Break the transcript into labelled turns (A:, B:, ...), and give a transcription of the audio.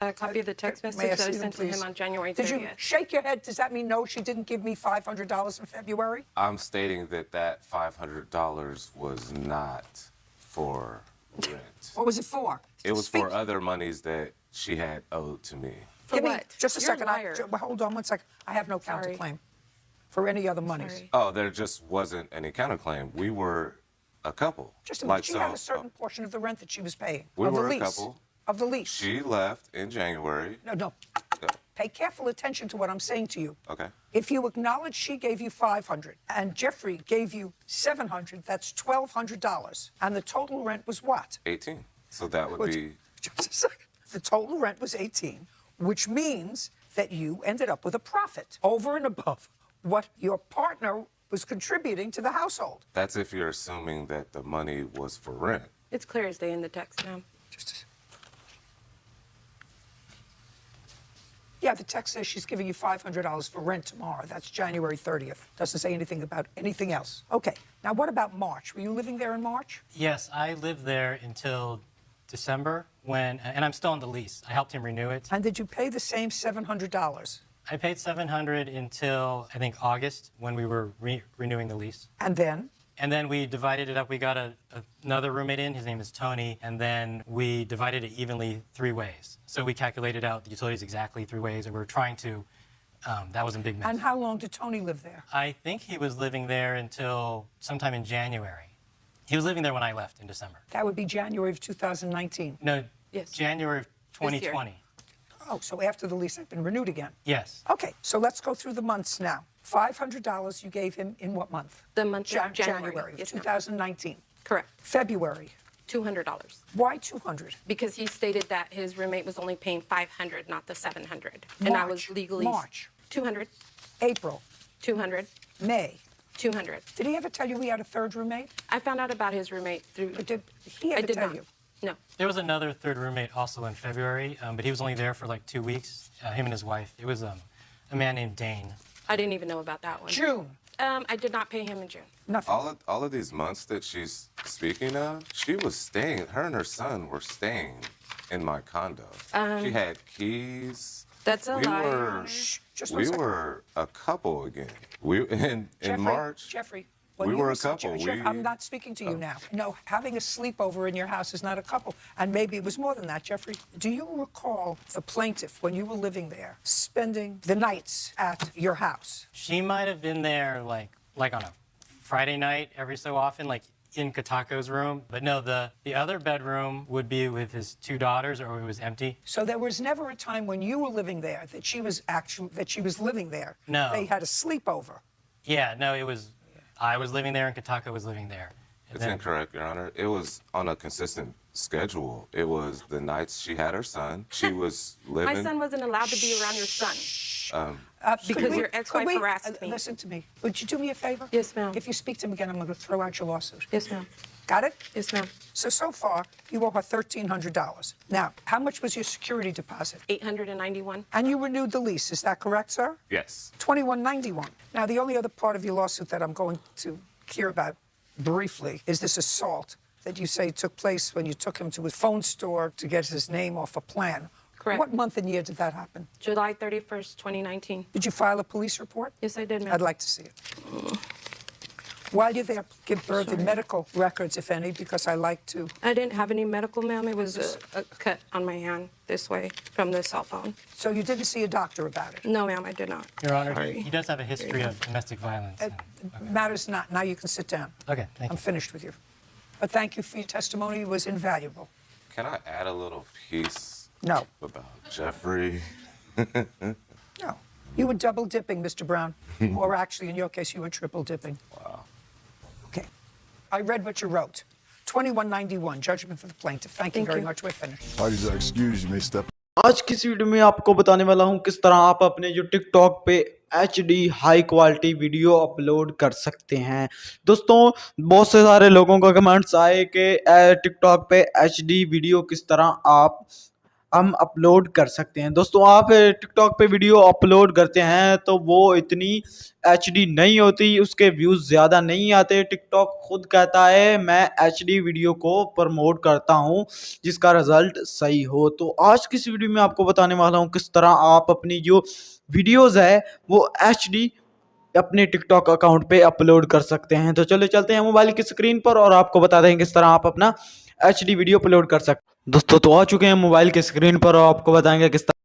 A: A copy of the text
B: May I
A: message that I
B: see them,
A: sent to him
B: please?
A: on January 30th.
B: Did you shake your head? Does that mean no, she didn't give me $500 in February?
C: I'm stating that $500 was not for rent.
B: What was it for?
C: It was for other monies that she had owed to me.
A: For
B: Give me
A: what?
B: just a
A: You're
B: second.
A: a liar.
B: Hold on one second. I have no
A: Sorry.
B: counterclaim for any other monies.
A: Sorry.
C: Oh, there just wasn't any counterclaim. We were a couple.
B: Just a minute. She had a certain portion of the rent that she was paying.
C: We
B: of the
C: were a
B: lease.
C: couple.
B: Of the lease.
C: She left in January.
B: No. Pay careful attention to what I'm saying to you.
C: Okay.
B: If you acknowledge she gave you $500 and Jeffrey gave you $700, that's $1,200. And the total rent was what?
C: 18. So that would be...
B: Just a second. The total rent was 18, which means that you ended up with a profit over and above what your partner was contributing to the household.
C: That's if you're assuming that the money was for rent.
A: It's clear as day in the text, ma'am.
B: Yeah, the text says she's giving you $500 for rent tomorrow. That's January 30th. Doesn't say anything about anything else. Okay, now what about March? Were you living there in March?
D: Yes, I lived there until December and I'm still on the lease. I helped him renew it.
B: And did you pay the same $700?
D: I paid $700 until, I think, August when we were renewing the lease.
B: And then?
D: And then we divided it up. We got another roommate in. His name is Tony. And then we divided it evenly 3 ways. So we calculated out the utilities exactly 3 ways. And we were trying to, that was a big mess.
B: And how long did Tony live there?
D: I think he was living there until sometime in January. He was living there when I left in December.
B: That would be January of 2019.
D: No,
A: Yes.
D: January of 2020.
B: Oh, so after the lease had been renewed again.
D: Yes.
B: Okay, so let's go through the months now. $500 you gave him in what month?
A: The month of
B: January
A: January.
B: of
A: Yes, ma'am.
B: 2019.
A: Correct.
B: February.
A: $200.
B: Why 200?
A: Because he stated that his roommate was only paying $500, not the $700. And I was legally...
B: March.
A: 200.
B: April.
A: 200.
B: May.
A: 200.
B: Did he ever tell you he had a third roommate?
A: I found out about his roommate through...
B: Or did he
A: I
B: ever
A: did
B: tell
A: not.
B: you?
A: No.
D: There was another third roommate also in February, but he was only there for like 2 weeks, him and his wife. It was a man named Dane.
A: I didn't even know about that one.
B: June.
A: I did not pay him in June.
B: Nothing.
C: All of these months that she's speaking of, she was staying, her and her son were staying in my condo. She had keys.
A: That's a lie.
B: Just one
C: We
B: second.
C: were a couple again. In
B: Jeffrey,
C: March.
B: Jeffrey,
C: we
B: you
C: were a
B: such
C: couple.
B: I'm not speaking to you now. No, having a sleepover in your house is not a couple. And maybe it was more than that, Jeffrey. Do you recall the plaintiff, when you were living there, spending the nights at your house?
D: She might have been there like on a Friday night every so often, like in Katako's room. But no, the other bedroom would be with his 2 daughters, or it was empty.
B: So there was never a time when you were living there that she was living there.
D: No.
B: They had a sleepover.
D: Yeah, no, it was, I was living there and Katako was living there. And
C: It's
D: then-
C: incorrect, Your Honor. It was on a consistent schedule. It was the nights she had her son. She was living...
A: My son wasn't allowed to be around your son.
B: Because
A: your ex-wife harassed me.
B: Listen to me. Would you do me a favor?
A: Yes, ma'am.
B: If you speak to him again, I'm going to throw out your lawsuit.
A: Yes, ma'am.
B: Got it?
A: Yes, ma'am.
B: So far, you owe her $1,300. Now, how much was your security deposit?
A: $891.
B: And you renewed the lease, is that correct, sir?
C: Yes.
B: $2,191. Now, the only other part of your lawsuit that I'm going to hear about briefly is this assault that you say took place when you took him to his phone store to get his name off a plan.
A: Correct.
B: What month and year did that happen?
A: July 31st, 2019.
B: Did you file a police report?
A: Yes, I did, ma'am.
B: I'd like to see it. While you're there, give her the medical records, if any, because I like to.
A: I didn't have any medical, ma'am. It was a cut on my hand this way from the cell phone.
B: So you didn't see a doctor about it?
A: No, ma'am, I did not.
D: Your Honor,
A: Sorry.
D: he does have a history of domestic violence.
B: Matters not. Now you can sit down.
D: Okay, thank
B: I'm
D: you.
B: finished with you. But thank you for your testimony. It was invaluable.
C: Can I add a little piece
B: No.
C: about Jeffrey?
B: No. You were double dipping, Mr. Brown. Or actually, in your case, you were triple dipping.
C: Wow.
B: Okay. I read what you wrote. 2191, judgment for the plaintiff. Thank you
A: Thank
B: very
A: you.
B: much. We're finished.
E: Parties are excused, you may step.
F: आज की इस video में आपको बताने वाला हूं किस तरह आप अपने जो टिकटॉक पे HD high quality video upload कर सकते हैं। दोस्तों बहुत से सारे लोगों का कमेंट्स आए कि टिकटॉक पे HD वीडियो किस तरह आप हम अपलोड कर सकते हैं। दोस्तों आप टिकटॉक पे वीडियो अपलोड करते हैं तो वो इतनी एचडी नहीं होती, उसके व्यूज़ ज़्यादा नहीं आते। टिकटॉक खुद कहता है मैं एचडी वीडियो को प्रमोट करता हूँ जिसका रिजल्ट सही हो। तो आज की इस वीडियो में आपको बताने वाला हूँ किस तरह आप अपनी जो वीडियोज़ है वो एचडी अपने टिकटॉक अकाउंट पे अपलोड कर सकते हैं। तो चलो चलते हैं मोबाइल की स्क्रीन पर और आपको बता दें किस तरह आप अपना एचडी वीडियो अपलोड कर सकते हैं। दोस्तों तो आ चुके हैं मोबाइल की स्क्रीन पर और आपको बताएंगे किस तरह